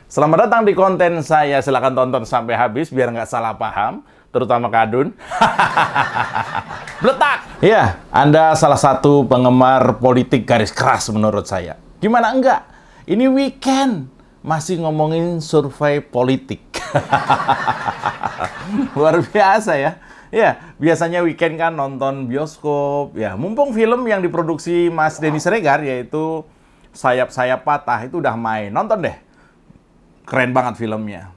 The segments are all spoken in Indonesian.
Selamat datang di konten saya. Silahkan tonton sampai habis biar nggak salah paham, terutama Kadun. Bletak! Ya, Anda salah satu penggemar politik garis keras menurut saya. Gimana enggak? Ini weekend, masih ngomongin survei politik. Luar biasa ya. Ya, biasanya weekend kan nonton bioskop. Ya, mumpung film yang diproduksi Mas Denny Siregar, yaitu Sayap-Sayap Patah, itu udah main. Nonton deh. Keren banget filmnya.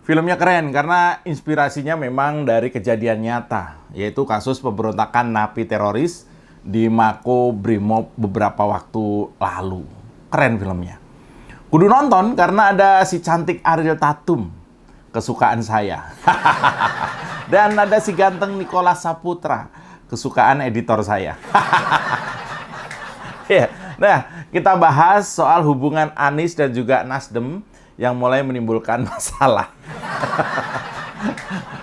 Filmnya keren karena inspirasinya memang dari kejadian nyata, yaitu kasus pemberontakan napi teroris di Mako Brimob beberapa waktu lalu. Keren filmnya. Kudu nonton karena ada si cantik Ariel Tatum, kesukaan saya. Dan ada si ganteng Nicholas Saputra, kesukaan editor saya. Nah, kita bahas soal hubungan Anies dan juga Nasdem yang mulai menimbulkan masalah.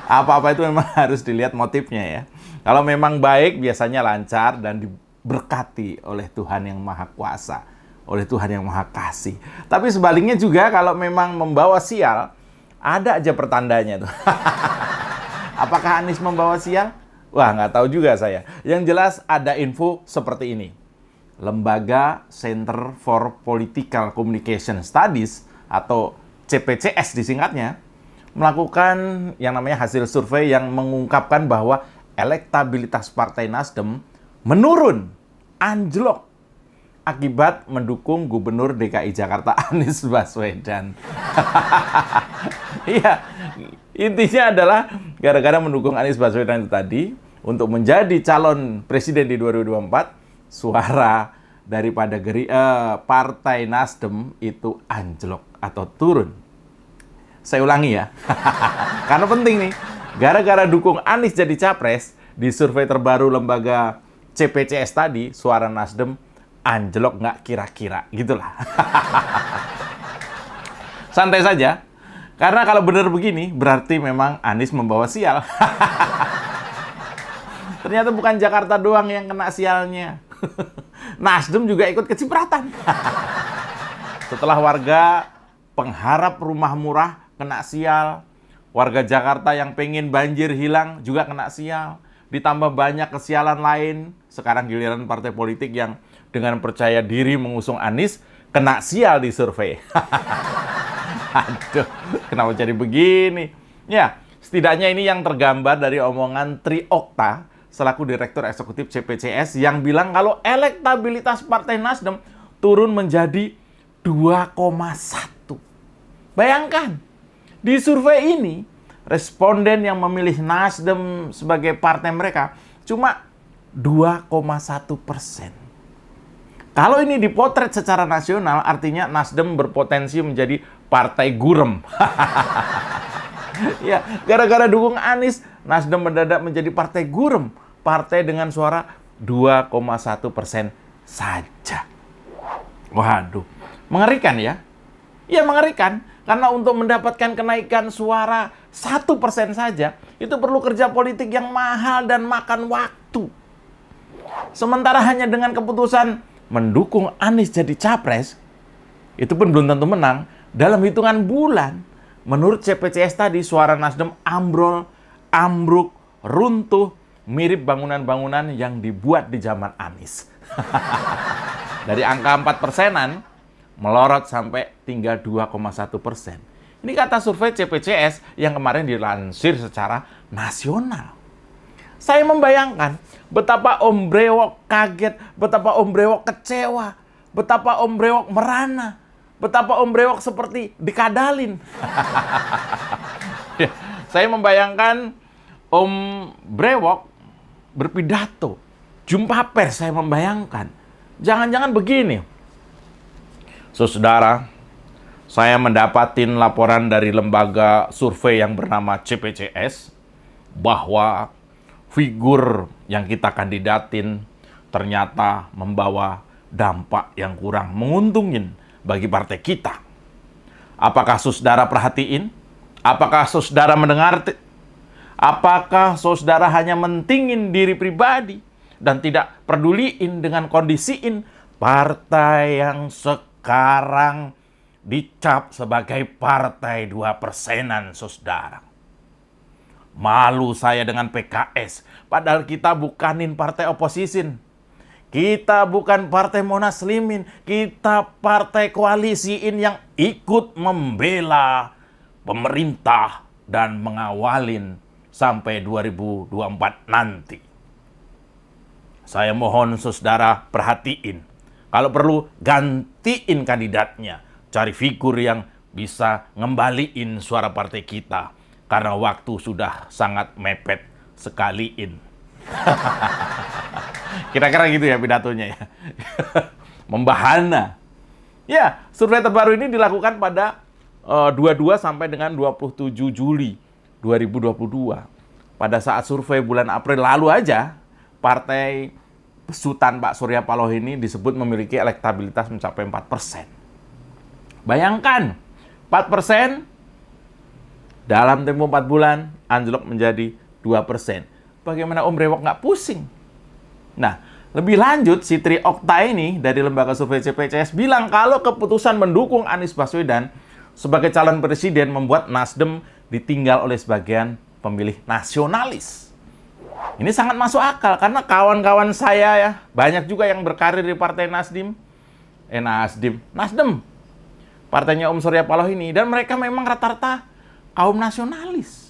Apa-apa itu memang harus dilihat motifnya ya. Kalau memang baik, biasanya lancar dan diberkati oleh Tuhan yang Maha Kuasa, oleh Tuhan yang Maha Kasih. Tapi sebaliknya juga kalau memang membawa sial, ada aja pertandanya tuh. Apakah Anies membawa sial? Wah, nggak tahu juga saya. Yang jelas ada info seperti ini. Lembaga Center for Political Communication Studies atau CPCS disingkatnya, melakukan yang namanya hasil survei yang mengungkapkan bahwa elektabilitas Partai Nasdem menurun, anjlok, akibat mendukung Gubernur DKI Jakarta Anies Baswedan. Iya, intinya adalah gara-gara mendukung Anies Baswedan itu tadi, untuk menjadi calon presiden di 2024, suara daripada Partai Nasdem itu anjlok atau turun. Saya ulangi ya, karena penting nih. Gara-gara dukung Anies jadi capres, di survei terbaru lembaga CPCS tadi, suara Nasdem anjlok nggak kira-kira, gitulah. Santai saja, karena kalau benar begini, berarti memang Anies membawa sial. Ternyata bukan Jakarta doang yang kena sialnya. Nasdem juga ikut kecipratan. Setelah warga pengharap rumah murah kena sial, warga Jakarta yang pengen banjir hilang juga kena sial, ditambah banyak kesialan lain, sekarang giliran partai politik yang dengan percaya diri mengusung Anies kena sial di survei. Aduh, kenapa jadi begini? Ya, setidaknya ini yang tergambar dari omongan Tri Okta, selaku Direktur Eksekutif CPCS, yang bilang kalau elektabilitas Partai Nasdem turun menjadi 2,1. Bayangkan, di survei ini, responden yang memilih Nasdem sebagai partai mereka cuma 2,1%. Kalau ini dipotret secara nasional, artinya Nasdem berpotensi menjadi partai gurem. Ya, gara-gara dukung Anies, Nasdem mendadak menjadi partai gurem. Partai dengan suara 2,1% saja. Waduh, mengerikan ya? Ya mengerikan, karena untuk mendapatkan kenaikan suara 1% saja, itu perlu kerja politik yang mahal dan makan waktu. Sementara hanya dengan keputusan mendukung Anies jadi capres, itu pun belum tentu menang. Dalam hitungan bulan, menurut CPCS tadi, suara Nasdem ambrol, ambruk, runtuh, mirip bangunan-bangunan yang dibuat di zaman Anies. Dari angka 4%-an, melorot sampai tinggal 2,1%. Ini kata survei CPCS yang kemarin dilansir secara nasional. Saya membayangkan betapa Om Brewok kaget, betapa Om Brewok kecewa, betapa Om Brewok merana, betapa Om Brewok seperti dikadalin. Saya membayangkan Om Brewok berpidato, jumpa pers, saya membayangkan. Jangan-jangan begini. Saudara, saya mendapatin laporan dari lembaga survei yang bernama CPCS bahwa figur yang kita kandidatin ternyata membawa dampak yang kurang menguntungin bagi partai kita. Apakah saudara perhatiin? Apakah saudara mendengar? Apakah saudara hanya mentingin diri pribadi dan tidak peduliin dengan kondisiin partai yang sekarang dicap sebagai partai 2%-an, saudara. Malu saya dengan PKS, padahal kita bukanin partai oposisin. Kita bukan partai monaslimin, kita partai koalisiin yang ikut membela pemerintah dan mengawalin sampai 2024 nanti. Saya mohon saudara perhatiin, kalau perlu gantiin kandidatnya, cari figur yang bisa ngembaliin suara partai kita. Karena waktu sudah sangat mepet sekaliin. Kira-kira gitu ya pidatonya ya. Membahana. Ya, survei terbaru ini dilakukan pada 22 sampai dengan 27 Juli 2022. Pada saat survei bulan April lalu aja, partai besutan Pak Surya Paloh ini disebut memiliki elektabilitas mencapai 4%. Bayangkan, 4%. Dalam tempo 4 bulan, anjlok menjadi 2%. Bagaimana Om Brewok nggak pusing? Nah, lebih lanjut, si Tri Okta ini dari lembaga survei CPCS bilang kalau keputusan mendukung Anies Baswedan sebagai calon presiden membuat Nasdem ditinggal oleh sebagian pemilih nasionalis. Ini sangat masuk akal, karena kawan-kawan saya ya, banyak juga yang berkarir di Partai Nasdem. Nasdem. Partainya Om Surya Paloh ini. Dan mereka memang rata-rata kaum nasionalis.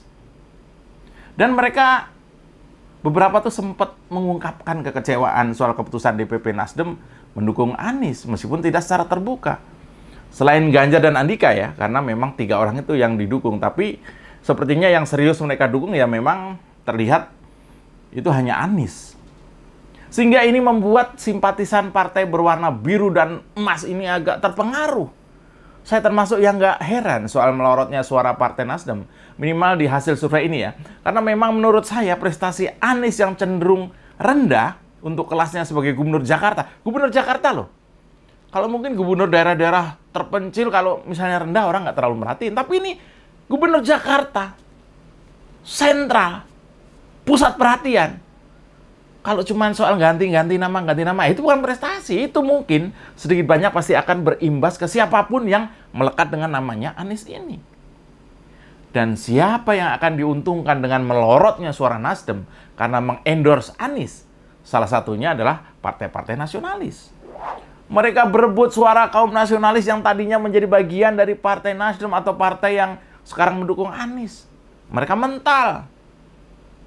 Dan mereka beberapa tuh sempat mengungkapkan kekecewaan soal keputusan DPP Nasdem mendukung Anies, meskipun tidak secara terbuka. Selain Ganjar dan Andika ya, karena memang 3 orang itu yang didukung. Tapi sepertinya yang serius mereka dukung ya memang terlihat itu hanya Anies. Sehingga ini membuat simpatisan partai berwarna biru dan emas ini agak terpengaruh. Saya termasuk yang nggak heran soal melorotnya suara Partai Nasdem, minimal di hasil survei ini ya. Karena memang menurut saya prestasi Anies yang cenderung rendah untuk kelasnya sebagai gubernur Jakarta. Gubernur Jakarta loh. Kalau mungkin gubernur daerah-daerah terpencil, kalau misalnya rendah orang nggak terlalu merhatiin. Tapi ini gubernur Jakarta, sentral, pusat perhatian. Kalau cuma soal ganti nama, itu bukan prestasi. Itu mungkin sedikit banyak pasti akan berimbas ke siapapun yang melekat dengan namanya Anies ini. Dan siapa yang akan diuntungkan dengan melorotnya suara Nasdem karena mengendorse Anies? Salah satunya adalah partai-partai nasionalis. Mereka berebut suara kaum nasionalis yang tadinya menjadi bagian dari Partai Nasdem atau partai yang sekarang mendukung Anies. Mereka mental.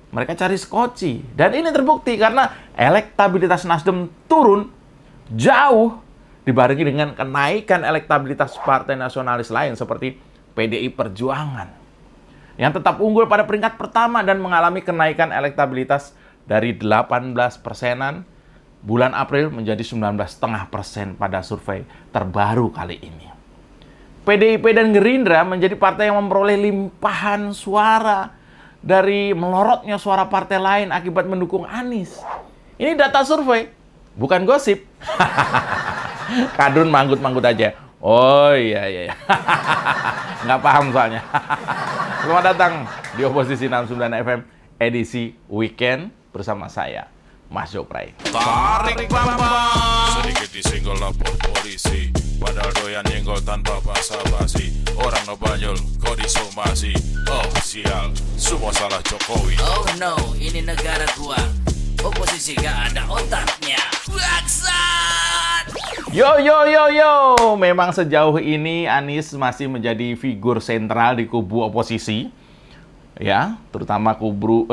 Mereka cari skoci. Dan ini terbukti karena elektabilitas Nasdem turun jauh dibarengi dengan kenaikan elektabilitas partai nasionalis lain seperti PDI Perjuangan, yang tetap unggul pada peringkat pertama dan mengalami kenaikan elektabilitas dari 18%-an bulan April menjadi 19,5% pada survei terbaru kali ini. PDIP dan Gerindra menjadi partai yang memperoleh limpahan suara dari melorotnya suara partai lain akibat mendukung Anies. Ini data survei, bukan gosip. Kadrun manggut-manggut aja. Oh iya. Nggak paham soalnya. Selamat datang di Oposisi 69 FM edisi weekend bersama saya, Mas Jopray. Tarik bambang, sedikit disenggol lapor polisi, padahal doyan nyenggol tanpa basa-basi. Orang ngebanyol, kok disomasi. Oh sial, semua salah Jokowi. Oh no, ini negara gua. Oposisi gak ada otaknya. Bangsat! Yo, memang sejauh ini Anies masih menjadi figur sentral di kubu oposisi. Ya, terutama kubu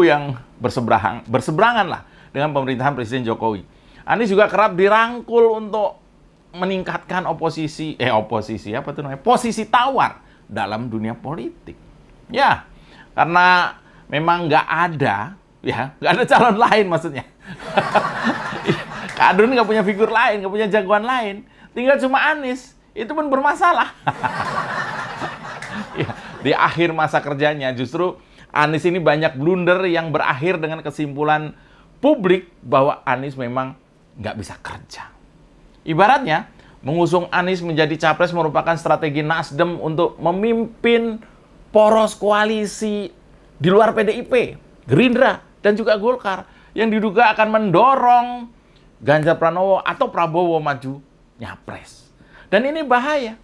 yang berseberangan lah dengan pemerintahan Presiden Jokowi. Anies juga kerap dirangkul untuk meningkatkan posisi tawar dalam dunia politik. Ya, karena memang nggak ada calon lain maksudnya. Kadrun nggak punya figur lain, nggak punya jagoan lain. Tinggal cuma Anies, itu pun bermasalah. Ya, di akhir masa kerjanya justru Anies ini banyak blunder yang berakhir dengan kesimpulan publik bahwa Anies memang nggak bisa kerja. Ibaratnya, mengusung Anies menjadi capres merupakan strategi Nasdem untuk memimpin poros koalisi di luar PDIP, Gerindra, dan juga Golkar yang diduga akan mendorong Ganjar Pranowo atau Prabowo maju nyapres. Dan ini bahaya.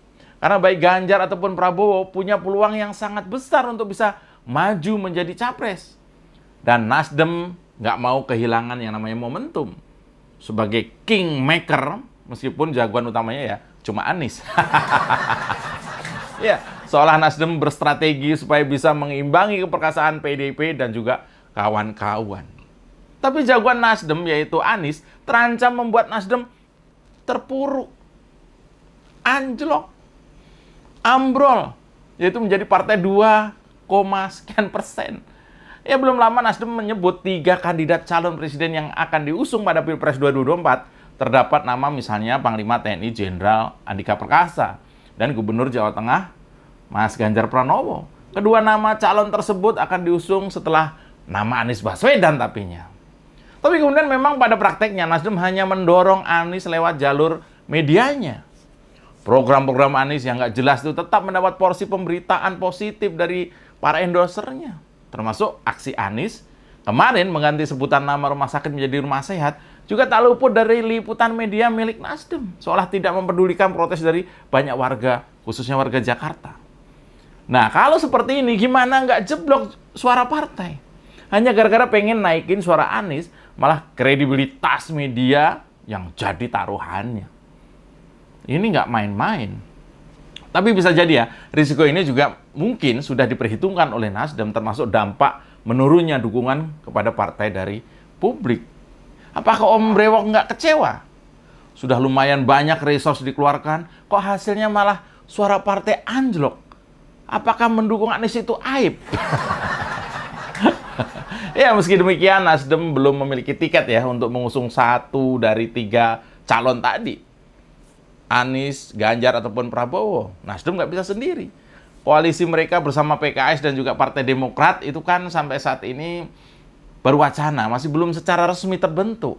Karena baik Ganjar ataupun Prabowo punya peluang yang sangat besar untuk bisa maju menjadi capres. Dan Nasdem nggak mau kehilangan yang namanya momentum. Sebagai kingmaker, meskipun jagoan utamanya ya cuma Anies. Ya, seolah Nasdem berstrategi supaya bisa mengimbangi keperkasaan PDIP dan juga kawan-kawan. Tapi jagoan Nasdem yaitu Anies terancam membuat Nasdem terpuruk, anjlok, ambrol, yaitu menjadi partai 2,sekian%. Ya belum lama Nasdem menyebut 3 kandidat calon presiden yang akan diusung pada Pilpres 2024. Terdapat nama misalnya Panglima TNI Jenderal Andika Perkasa dan Gubernur Jawa Tengah Mas Ganjar Pranowo. Kedua nama calon tersebut akan diusung setelah nama Anies Baswedan tapinya. Tapi kemudian memang pada prakteknya Nasdem hanya mendorong Anies lewat jalur medianya. Program-program Anies yang nggak jelas itu tetap mendapat porsi pemberitaan positif dari para endorsernya. Termasuk aksi Anies kemarin mengganti sebutan nama rumah sakit menjadi rumah sehat juga tak luput dari liputan media milik Nasdem. Seolah tidak mempedulikan protes dari banyak warga, khususnya warga Jakarta. Nah, kalau seperti ini gimana nggak jeblok suara partai? Hanya gara-gara pengen naikin suara Anies, malah kredibilitas media yang jadi taruhannya. Ini nggak main-main. Tapi bisa jadi ya, risiko ini juga mungkin sudah diperhitungkan oleh Nasdem, termasuk dampak menurunnya dukungan kepada partai dari publik. Apakah Om Brewok nggak kecewa? Sudah lumayan banyak resource dikeluarkan, kok hasilnya malah suara partai anjlok? Apakah mendukung Anies itu aib? Ya, meski demikian, Nasdem belum memiliki tiket ya untuk mengusung 1 dari 3 calon tadi. Anies, Ganjar, ataupun Prabowo. Nasdem nggak bisa sendiri. Koalisi mereka bersama PKS dan juga Partai Demokrat itu kan sampai saat ini baru wacana, masih belum secara resmi terbentuk.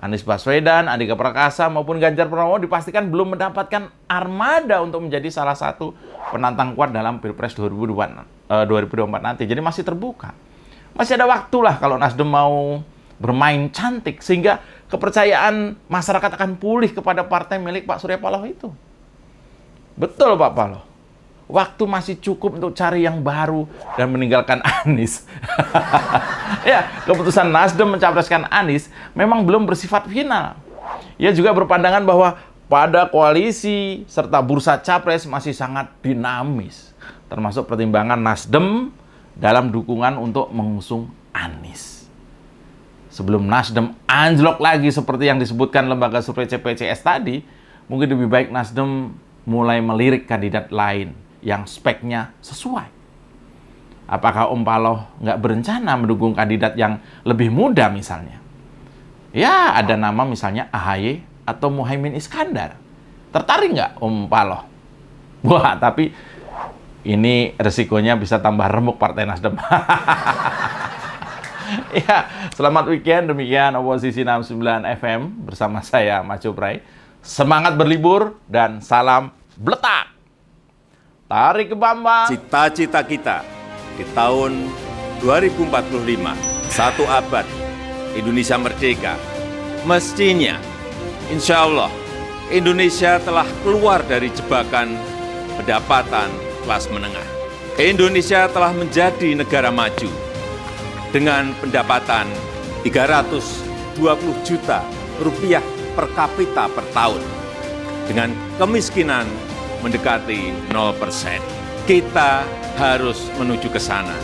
Anies Baswedan, Andika Perkasa, maupun Ganjar Pranowo dipastikan belum mendapatkan armada untuk menjadi salah satu penantang kuat dalam Pilpres 2024 nanti. Jadi masih terbuka. Masih ada waktu lah kalau Nasdem mau bermain cantik, sehingga kepercayaan masyarakat akan pulih kepada partai milik Pak Surya Paloh itu. Betul Pak Paloh. Waktu masih cukup untuk cari yang baru dan meninggalkan Anies. Ya, keputusan Nasdem mencapreskan Anies memang belum bersifat final. Ia juga berpandangan bahwa pada koalisi serta bursa capres masih sangat dinamis. Termasuk pertimbangan Nasdem dalam dukungan untuk mengusung Anies. Sebelum Nasdem anjlok lagi seperti yang disebutkan lembaga survei CPCS tadi, mungkin lebih baik Nasdem mulai melirik kandidat lain yang speknya sesuai. Apakah Om Paloh nggak berencana mendukung kandidat yang lebih muda misalnya? Ya, ada nama misalnya AHY atau Muhaimin Iskandar. Tertarik nggak Om Paloh? Wah, tapi ini resikonya bisa tambah remuk partai Nasdem. Ya, selamat weekend. Demikian Oposisi 69 FM bersama saya, Maco Prai. Semangat berlibur dan salam bletak. Tarik ke Bambang. Cita-cita kita di tahun 2045, 1 abad Indonesia merdeka. Mestinya, insya Allah, Indonesia telah keluar dari jebakan pendapatan kelas menengah. Indonesia telah menjadi negara maju dengan pendapatan 320 juta rupiah per kapita per tahun. Dengan kemiskinan mendekati 0%. Kita harus menuju ke sana.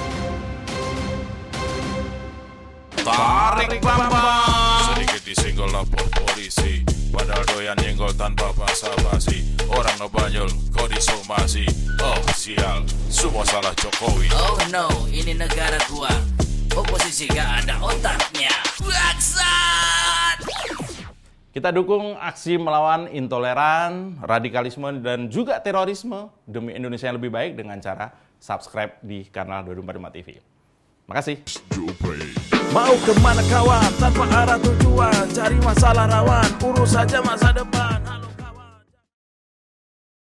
Tarik Bambang. Sedikit disenggol lapor polisi, padahal doyan nyenggol tanpa basa-basi. Orang ngebanyol, kok disomasi. Oh sial, semua salah Jokowi. Oh no, ini negara gua. Oposisi gak ada otaknya. Bangsat! Kita dukung aksi melawan intoleran, radikalisme, dan juga terorisme demi Indonesia yang lebih baik dengan cara subscribe di kanal 245 TV. Makasih. Mau kemana kawan, tanpa arah tujuan, cari masalah rawan, urus saja masa depan.